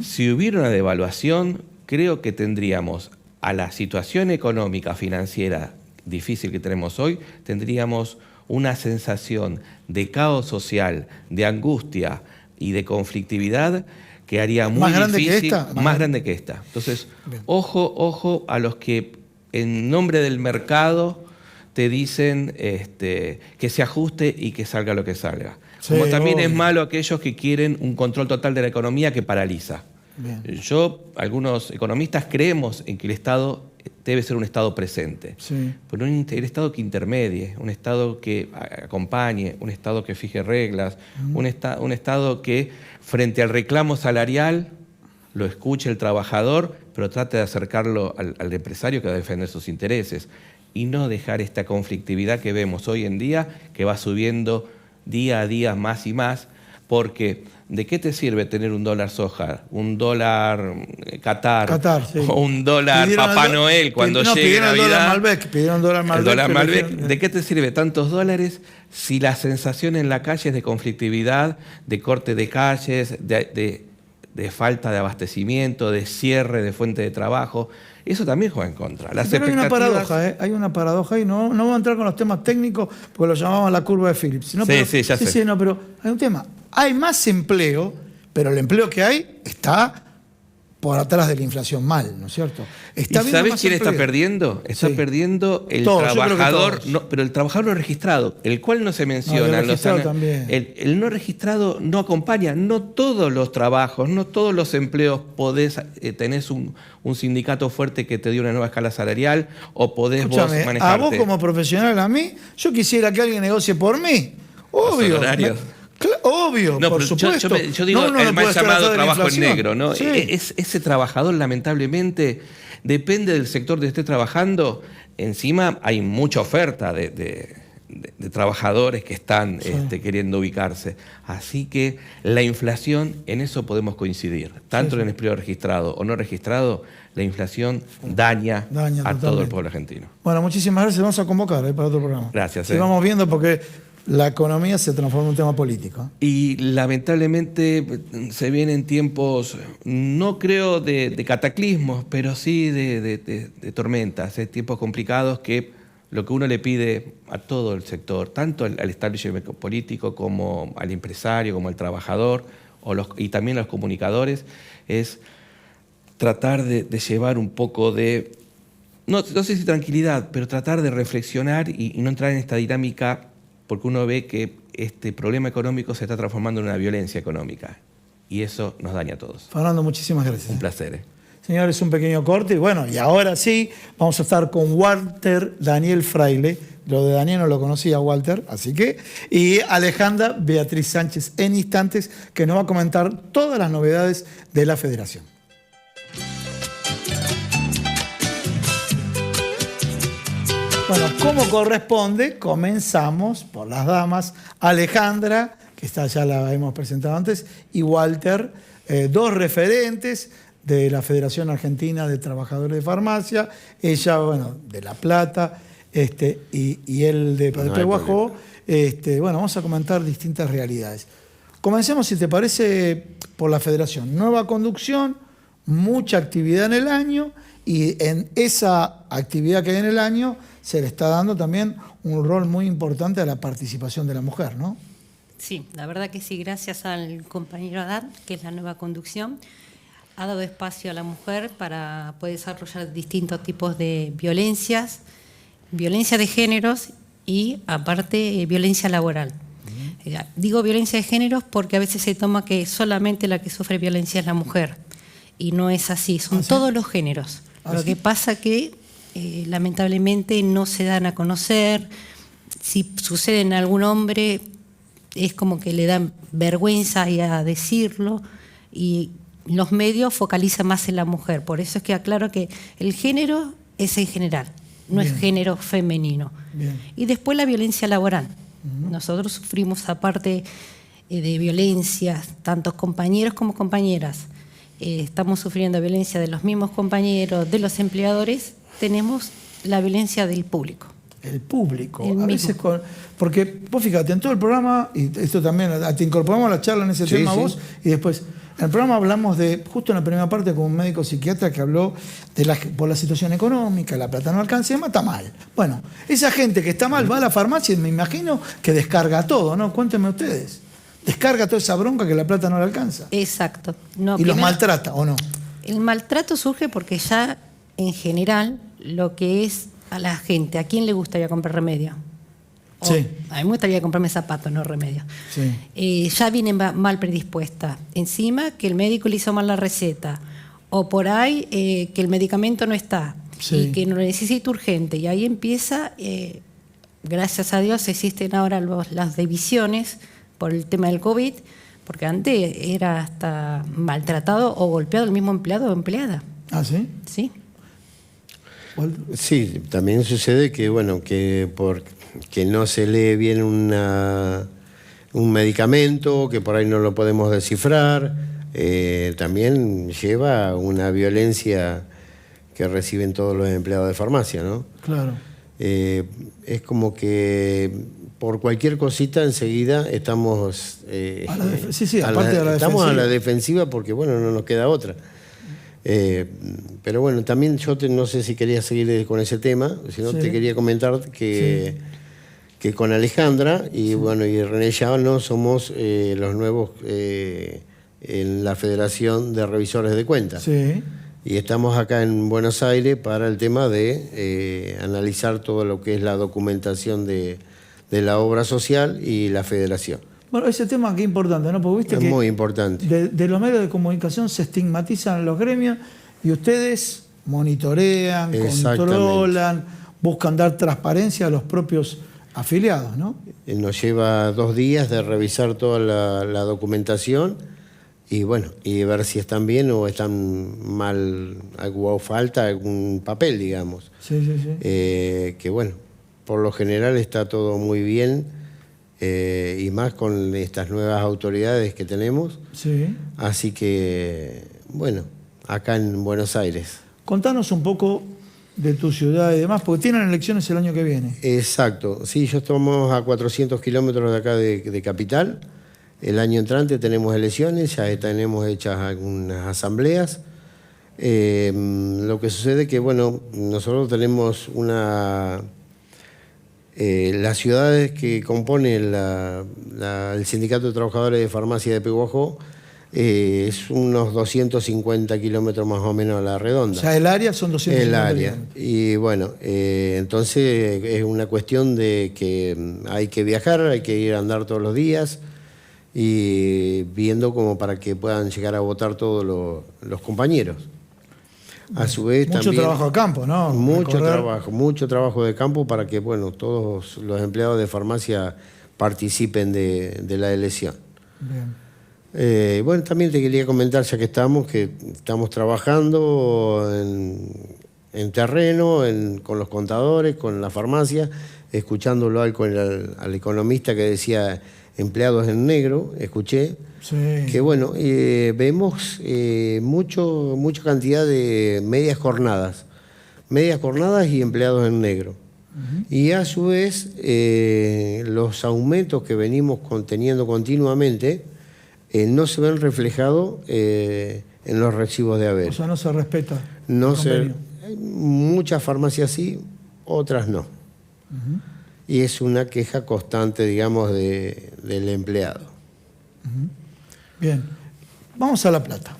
Si hubiera una devaluación, creo que tendríamos a la situación económica, financiera difícil que tenemos hoy, tendríamos una sensación de caos social, de angustia y de conflictividad que haría muy difícil, más grande que esta. Entonces, ojo a los que en nombre del mercado te dicen que se ajuste y que salga lo que salga. Como también es malo aquellos que quieren un control total de la economía que paraliza. Algunos economistas creemos en que el Estado debe ser un Estado presente, pero un Estado que intermedie, un Estado que acompañe, un Estado que fije reglas, un Estado que frente al reclamo salarial lo escuche el trabajador, pero trate de acercarlo al empresario que va a defender sus intereses y no dejar esta conflictividad que vemos hoy en día, que va subiendo día a día más y más, Porque ¿de qué te sirve tener un dólar soja, un dólar Qatar, sí. o un dólar Pidieron Papá el Noel cuando llegue pidieron Navidad? El dólar Malbec, pidieron dólar Malbec. El dólar pero Malbec. dijeron, ¿De qué te sirve tantos dólares si la sensación en la calle es de conflictividad, de corte de calles, de falta de abastecimiento, de cierre de fuente de trabajo? Eso también juega en contra. Las Pero hay una expectativas- paradoja, hay una paradoja y no vamos a entrar con los temas técnicos porque lo llamamos la curva de Phillips. No, Sí, pero, sí, ya sé. Sí, no, pero hay un tema. Hay más empleo, pero el empleo que hay está por atrás de la inflación mal, ¿no es cierto? ¿Y Está habiendo sabes más quién está empleo. perdiendo? Está Sí. perdiendo el Todos, yo creo que trabajador, todos. no, pero el trabajador no registrado, el cual no se menciona. No, el en los registrado ana- también. El no registrado no acompaña, no todos los trabajos, no todos los empleos podés, tenés un sindicato fuerte que te dio una nueva escala salarial o podés Escúchame, vos manejarte. a vos como profesional, a mí, yo quisiera que alguien negocie por mí. Obvio. honorarios. Obvio, No, por pero supuesto. yo digo uno el no mal puede estar llamado atrás de la trabajo en inflación. negro, ¿no? Sí. Ese trabajador, lamentablemente, depende del sector donde esté trabajando. Encima hay mucha oferta de trabajadores que están queriendo ubicarse. Así que la inflación, en eso podemos coincidir. Tanto en el empleo registrado o no registrado, la inflación daña a todo el totalmente. pueblo argentino. Bueno, muchísimas gracias. Vamos a convocar para otro programa. Gracias. Sí, vamos viendo porque la economía se transforma en un tema político. Y lamentablemente se vienen tiempos, no creo de cataclismos, pero sí de tormentas, tiempos complicados que lo que uno le pide a todo el sector, tanto al establishment político como al empresario, como al trabajador y también a los comunicadores, es tratar de llevar un poco de, no sé si tranquilidad, pero tratar de reflexionar y no entrar en esta dinámica porque uno ve que este problema económico se está transformando en una violencia económica y eso nos daña a todos. Fernando, muchísimas gracias. Un placer. Señores, un pequeño corte y bueno, y ahora sí, vamos a estar con Walter Daniel Fraile. Lo de Daniel no lo conocía Walter, así que, y Alejandra Beatriz Sánchez en instantes, que nos va a comentar todas las novedades de la Federación. Bueno, como corresponde, comenzamos por las damas. Alejandra, que ya la hemos presentado antes, y Walter, dos referentes de la Federación Argentina de Trabajadores de Farmacia. Ella, bueno, de La Plata, y él de Padre Guajó. Bueno, vamos a comentar distintas realidades. Comencemos, si te parece, por la Federación. Nueva conducción, mucha actividad en el año, y en esa actividad que hay en el año se le está dando también un rol muy importante a la participación de la mujer, ¿no? Sí, la verdad que sí, gracias al compañero Adán, que es la nueva conducción, ha dado espacio a la mujer para poder desarrollar distintos tipos de violencias, violencia de géneros y, aparte, violencia laboral. Digo violencia de géneros porque a veces se toma que solamente la que sufre violencia es la mujer, y no es así, son todos los géneros. Lo que pasa que lamentablemente no se dan a conocer. Si sucede en algún hombre es como que le dan vergüenza a decirlo, y los medios focalizan más en la mujer. Por eso es que aclaro que el género es en general, no es género femenino. Bien. Y después la violencia laboral. Nosotros sufrimos, aparte de violencias, tanto compañeros como compañeras, estamos sufriendo violencia de los mismos compañeros, de los empleadores, tenemos la violencia del público. El público. El a veces porque vos fíjate, en todo el programa, y esto también, te incorporamos a la charla en ese tema vos, y después, en el programa hablamos de, justo en la primera parte, con un médico psiquiatra que habló por la situación económica, la plata no alcanza, y además está mal. Bueno, esa gente que está mal va a la farmacia y me imagino que descarga todo, ¿no? Cuéntenme ustedes. Descarga toda esa bronca que la plata no le alcanza. Exacto. No, Y los maltrata, ¿o no? El maltrato surge porque ya, en general, lo que es a la gente, ¿a quién le gustaría comprar remedio? Sí. A mí me gustaría comprarme zapatos, no remedio. Sí. Ya viene mal predispuesta. Encima que el médico le hizo mal la receta. O por ahí que el medicamento no está. Sí. Y que lo necesita urgente. Y ahí empieza, gracias a Dios, existen ahora las divisiones por el tema del COVID, porque antes era hasta maltratado o golpeado el mismo empleado o empleada. ¿Ah, sí? Sí. Sí, también sucede que, bueno, que porque no se lee bien un medicamento que por ahí no lo podemos descifrar, también lleva una violencia que reciben todos los empleados de farmacia, ¿no? Claro. Es como que por cualquier cosita enseguida estamos estamos a la defensiva porque bueno, no nos queda otra. Pero bueno, también yo no sé si quería seguir con ese tema, sino te quería comentar que con Alejandra y bueno y René Llano somos los nuevos en la Federación de Revisores de Cuentas. Sí. Y estamos acá en Buenos Aires para el tema de analizar todo lo que es la documentación de la obra social y la federación. Bueno, ese tema que es importante, ¿no? Porque viste es que muy importante. De los medios de comunicación se estigmatizan los gremios y ustedes monitorean, controlan, buscan dar transparencia a los propios afiliados, ¿no? Nos lleva 2 días de revisar toda la documentación y bueno, y ver si están bien o están mal, o falta algún papel, digamos. Sí. Que bueno, por lo general está todo muy bien, y más con estas nuevas autoridades que tenemos. Sí. Así que, bueno, acá en Buenos Aires. Contanos un poco de tu ciudad y demás, porque tienen elecciones el año que viene. Exacto, sí, yo estamos a 400 kilómetros de acá de Capital. El año entrante tenemos elecciones, ya tenemos hechas algunas asambleas. Lo que sucede es que, bueno, nosotros tenemos las ciudades que componen el Sindicato de Trabajadores de Farmacia de Pehuajó, es unos 250 kilómetros más o menos a la redonda. O sea, el área son 250 el área. kilómetros. Y bueno, entonces es una cuestión de que hay que viajar, hay que ir a andar todos los días y viendo como para que puedan llegar a votar todos los compañeros. A su vez mucho trabajo de campo, ¿no? Mucho trabajo de campo para que bueno, todos los empleados de farmacia participen de la elección. Bien. Bueno, también te quería comentar, ya que estamos trabajando en terreno, con los contadores, con la farmacia, escuchándolo al economista que decía empleados en negro, escuché. Sí. Que bueno, vemos mucha cantidad de medias jornadas y empleados en negro. Y a su vez, los aumentos que venimos teniendo continuamente no se ven reflejados en los recibos de haber. O sea, no se respeta. Muchas farmacias sí, otras no. Y es una queja constante, digamos, del empleado. Bien, vamos a La Plata.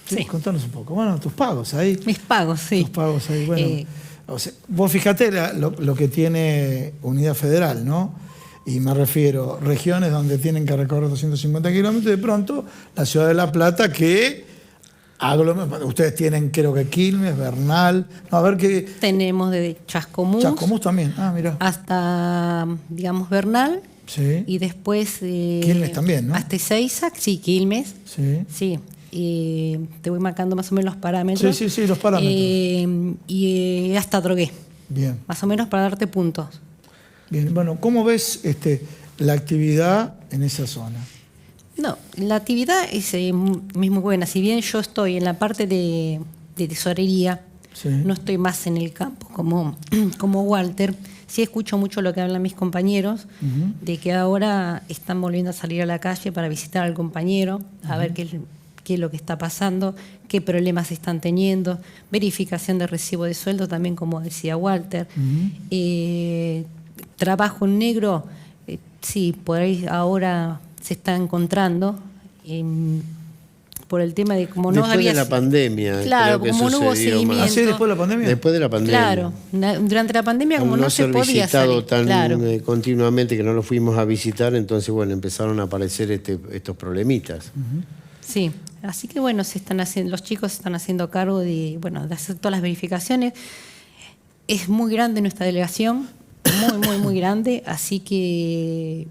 Sí. Contanos un poco. Bueno, tus pagos ahí. Mis pagos, sí. Tus pagos ahí. Bueno, o sea, vos fijate lo que tiene Unidad Federal, ¿no? Y me refiero a regiones donde tienen que recorrer 250 kilómetros, de pronto la ciudad de La Plata que ustedes tienen, creo que Quilmes, Bernal, no, a ver qué. Tenemos de Chascomús. Chascomús también, mirá. Hasta, digamos, Bernal. Sí. Y después... Quilmes también, ¿no? Hasta Ezeiza, sí, Quilmes. Sí. Sí. Te voy marcando más o menos los parámetros. Sí, los parámetros. Y hasta Drogué. Bien. Más o menos para darte puntos. Bien, bueno, ¿cómo ves la actividad en esa zona? No, la actividad es muy buena. Si bien yo estoy en la parte de tesorería, sí, no estoy más en el campo como Walter. Sí escucho mucho lo que hablan mis compañeros, de que ahora están volviendo a salir a la calle para visitar al compañero, a ver qué es lo que está pasando, qué problemas están teniendo, verificación de recibo de sueldo también, como decía Walter. Trabajo en negro, sí, por ahí ahora se está encontrando, por el tema de como no había... Después de la pandemia. Claro, creo que como no hubo sucedió seguimiento. más. ¿Sí, después de la pandemia? Después de la pandemia. Claro, durante la pandemia como no se podía salir. tan claro. continuamente que no lo fuimos a visitar, entonces bueno, empezaron a aparecer estos problemitas. Sí, así que bueno, los chicos se están haciendo cargo de hacer todas las verificaciones. Es muy grande nuestra delegación, muy grande, así que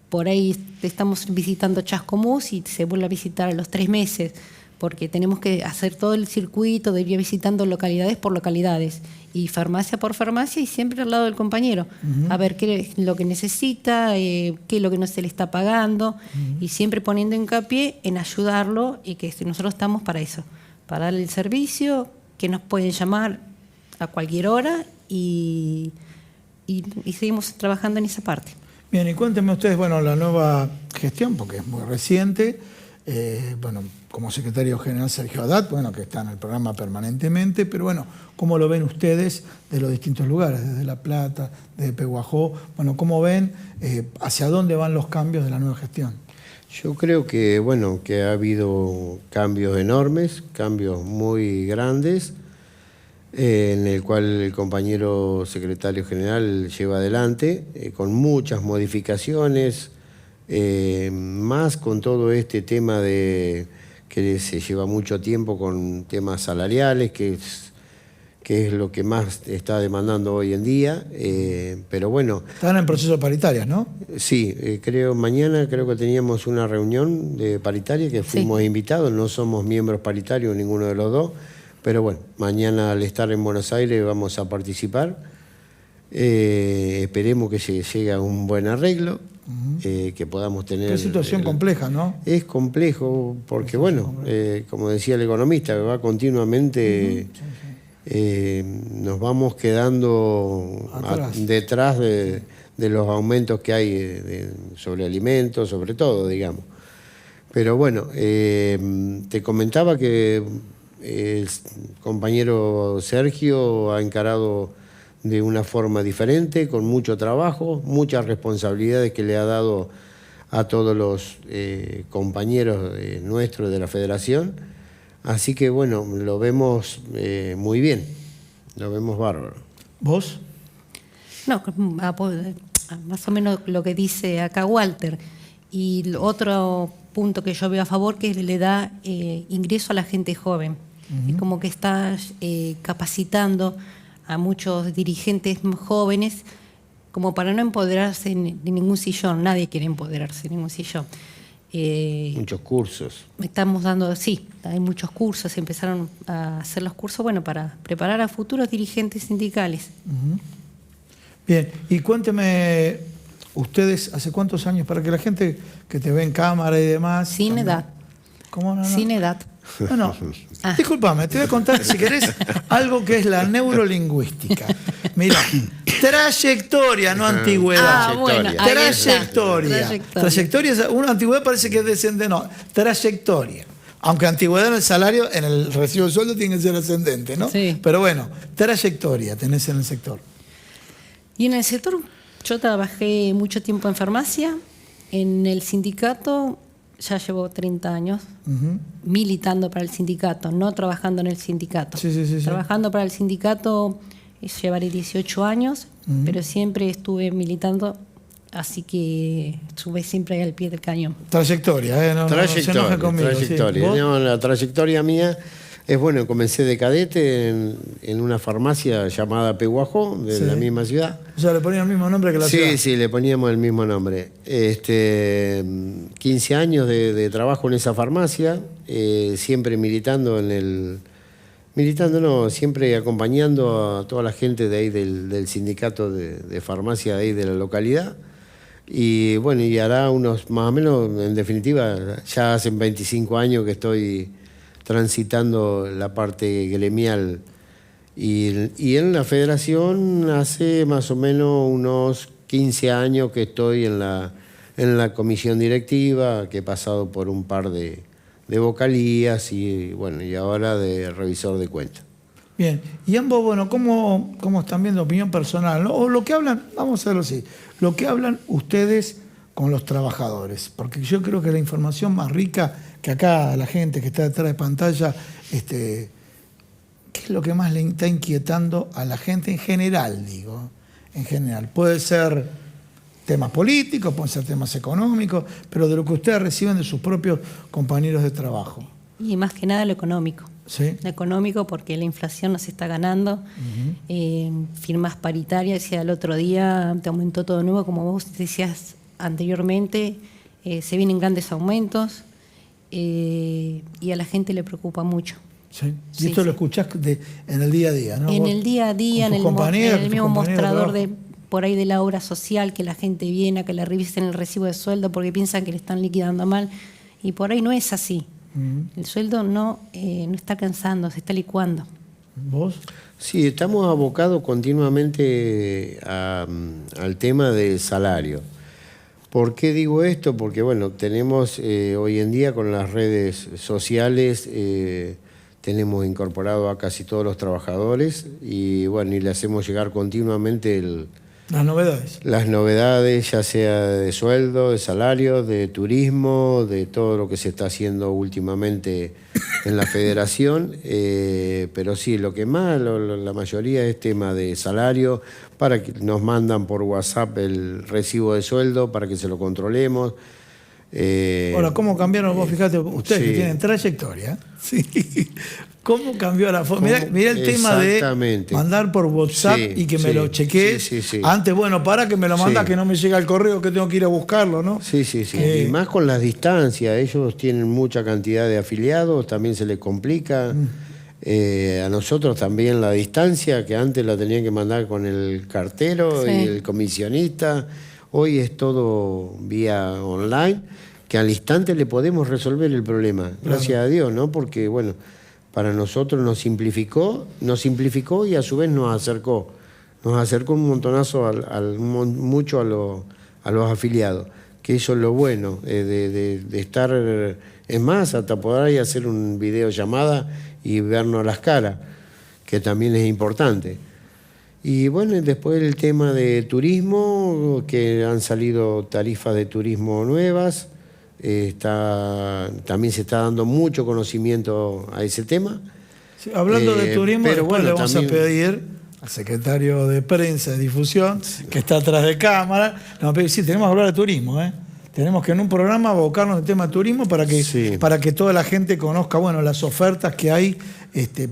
por ahí estamos visitando Chascomús y se vuelve a visitar a los 3 meses, porque tenemos que hacer todo el circuito de ir visitando localidades por localidades y farmacia por farmacia y siempre al lado del compañero, a ver qué es lo que necesita, qué es lo que no se le está pagando y siempre poniendo hincapié en ayudarlo y que nosotros estamos para eso, para darle el servicio, que nos pueden llamar a cualquier hora y seguimos trabajando en esa parte. Bien, y cuéntenme ustedes, bueno, la nueva gestión, porque es muy reciente, bueno, como secretario general Sergio Haddad, bueno, que está en el programa permanentemente, pero bueno, ¿cómo lo ven ustedes de los distintos lugares, desde La Plata, desde Pehuajó? Bueno, ¿cómo ven hacia dónde van los cambios de la nueva gestión? Yo creo que, bueno, que ha habido cambios enormes, cambios muy grandes, en el cual el compañero secretario general lleva adelante, con muchas modificaciones, más con todo este tema de que se lleva mucho tiempo con temas salariales, que es lo que más está demandando hoy en día, pero bueno. Están en proceso de paritarias, ¿no? Sí, mañana creo que teníamos una reunión de paritaria que fuimos invitados, no somos miembros paritarios ninguno de los dos, pero bueno, mañana al estar en Buenos Aires vamos a participar, esperemos que se llegue a un buen arreglo, que podamos tener... Qué situación compleja, ¿no? Es complejo porque, bueno, como decía el economista, que va continuamente... nos vamos quedando detrás de los aumentos que hay sobre alimentos, sobre todo, digamos. Pero bueno, te comentaba que el compañero Sergio ha encarado de una forma diferente, con mucho trabajo, muchas responsabilidades que le ha dado a todos los compañeros nuestros de la Federación. Así que bueno, lo vemos muy bien, lo vemos bárbaro. ¿Vos? No, más o menos lo que dice acá Walter. Y otro punto que yo veo a favor, que le da ingreso a la gente joven. Es como que está capacitando a muchos dirigentes jóvenes como para no empoderarse en ningún sillón. Nadie quiere empoderarse en ningún sillón. Muchos cursos. Estamos dando, sí, hay muchos cursos, empezaron a hacer los cursos, bueno, para preparar a futuros dirigentes sindicales. Bien, y cuénteme, ustedes, ¿hace cuántos años? Para que la gente que te ve en cámara y demás... Sin también. edad. ¿Cómo no? Sin edad. No. Discúlpame, te voy a contar, si querés, algo que es la neurolingüística. Mira, trayectoria, no antigüedad. Bueno, Trayectoria. Trayectoria, una antigüedad parece que es descendente, no, trayectoria. Aunque antigüedad en el salario, en el recibo de sueldo tiene que ser ascendente, ¿no? Sí. Pero bueno, trayectoria tenés en el sector. Y en el sector, yo trabajé mucho tiempo en farmacia, en el sindicato... Ya llevo 30 años militando para el sindicato, no trabajando en el sindicato. Sí. Trabajando para el sindicato llevaré 18 años, pero siempre estuve militando, así que estuve siempre ahí al pie del cañón. Trayectoria, ¿eh? No se enoje conmigo. Trayectoria. ¿Sí? No, la trayectoria mía es, bueno, comencé de cadete en una farmacia llamada Pehuajó, de la misma ciudad. O sea, le ponían el mismo nombre que la ciudad. Sí, le poníamos el mismo nombre. 15 años de trabajo en esa farmacia, siempre militando siempre acompañando a toda la gente de ahí del sindicato de farmacia de ahí de la localidad. Y bueno, y hará unos, más o menos, en definitiva, ya hace 25 años que estoy transitando la parte gremial. Y en la federación hace más o menos unos 15 años que estoy en la comisión directiva, que he pasado por un par de vocalías y bueno, y ahora de revisor de cuentas. Bien, y ambos, bueno, ¿cómo están viendo opinión personal, ¿no? O lo que hablan, vamos a hacerlo así, lo que hablan ustedes con los trabajadores, porque yo creo que la información más rica que acá la gente que está detrás de pantalla, ¿qué es lo que más le está inquietando a la gente en general, digo? En general. Puede ser temas políticos, pueden ser temas económicos, pero de lo que ustedes reciben de sus propios compañeros de trabajo. Y más que nada lo económico. ¿Sí? Lo económico, porque la inflación nos está ganando. Firmas paritarias, y al otro día te aumentó todo de nuevo, como vos decías anteriormente, se vienen grandes aumentos. y a la gente le preocupa mucho. Sí. Y Sí, esto sí. lo escuchás en el día a día, ¿no? En Vos, el día a día, con en tus compañeras, el con tus mismo compañeros de mostrador trabajo. por ahí de la obra social, que la gente viene a que le revisen el recibo de sueldo porque piensan que le están liquidando mal. Y por ahí no es así. El sueldo no está alcanzando, se está licuando. ¿Vos? Sí, estamos abocados continuamente al tema del salario. ¿Por qué digo esto? Porque bueno, tenemos hoy en día con las redes sociales, tenemos incorporado a casi todos los trabajadores y bueno, y le hacemos llegar continuamente Las novedades. las novedades, ya sea de sueldo, de salario, de turismo, de todo lo que se está haciendo últimamente en la federación, pero sí, lo que más, la mayoría es tema de salario, para que nos mandan por WhatsApp el recibo de sueldo para que se lo controlemos. Ahora, ¿cómo cambiaron? Vos fíjate, ustedes sí. que tienen trayectoria, ¿sí? ¿Cómo cambió la forma? Mirá el tema de Exactamente. mandar por WhatsApp Sí, y que me sí, lo chequees. sí. Antes, bueno, para que me lo mandas, Sí. que no me llega el correo, que tengo que ir a buscarlo, ¿no? Sí. Y más con las distancias, ellos tienen mucha cantidad de afiliados, también se les complica. A nosotros también la distancia, que antes la tenían que mandar con el cartero Sí. y el comisionista, hoy es todo vía online, que al instante le podemos resolver el problema, gracias a Dios, ¿no? Porque, bueno, para nosotros nos simplificó y a su vez nos acercó un montonazo mucho a los afiliados, que eso es lo bueno, de estar, es más, hasta poder ahí hacer un videollamada y vernos las caras, que también es importante. Y bueno, después el tema de turismo, que han salido tarifas de turismo nuevas, también se está dando mucho conocimiento a ese tema. Sí, hablando de turismo, pero después bueno, le vamos también- a pedir al secretario de Prensa y Difusión, que está atrás de cámara, nos va a pedir, sí, tenemos que hablar de turismo, ¿eh? Tenemos que en un programa abocarnos al tema de turismo para que, Sí. para que toda la gente conozca, bueno, las ofertas que hay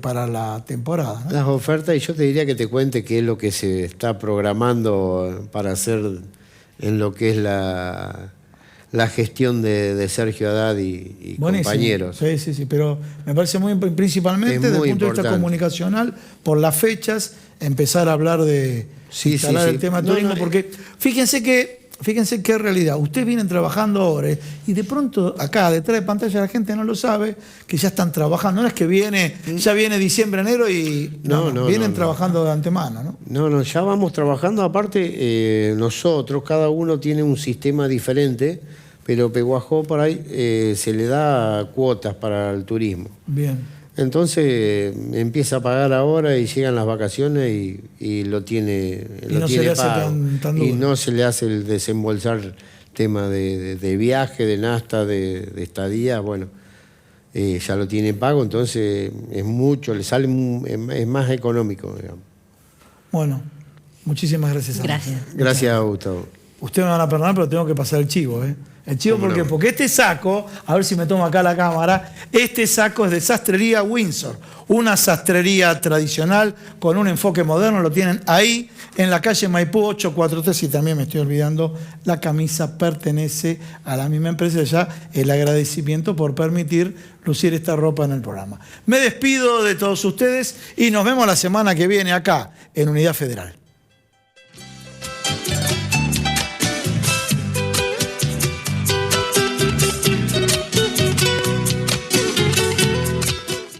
para la temporada, ¿no? Las ofertas, y yo te diría que te cuente qué es lo que se está programando para hacer en lo que es la gestión de Sergio Haddad y Buenísimo. compañeros. Sí, pero me parece muy principalmente Es desde el muy punto de vista importante. comunicacional, por las fechas, empezar a hablar de Sí, instalar sí. el tema de No, turismo, no, porque fíjense qué realidad. Ustedes vienen trabajando ahora y de pronto acá, detrás de pantalla, la gente no lo sabe, que ya están trabajando. No es que ya viene diciembre, enero y vienen trabajando de antemano, ¿no? No, ya vamos trabajando. Aparte, nosotros, cada uno tiene un sistema diferente, pero Peguajó por ahí se le da cuotas para el turismo. Bien. Entonces empieza a pagar ahora y llegan las vacaciones y lo tiene, Y no se le hace pago. tan Y duro. no se le hace el desembolsar tema de viaje, de nasta, de estadía, bueno, ya lo tiene pago, entonces es mucho, le sale, es más económico, digamos. Bueno, muchísimas gracias. Ana. Gracias. Gracias, Gustavo. Ustedes me van a perdonar, pero tengo que pasar el chivo, ¿eh? El chivo, porque este saco, a ver si me tomo acá la cámara, este saco es de Sastrería Windsor, una sastrería tradicional con un enfoque moderno, lo tienen ahí en la calle Maipú 843, y también me estoy olvidando, la camisa pertenece a la misma empresa, ya el agradecimiento por permitir lucir esta ropa en el programa. Me despido de todos ustedes y nos vemos la semana que viene acá en Unidad Federal.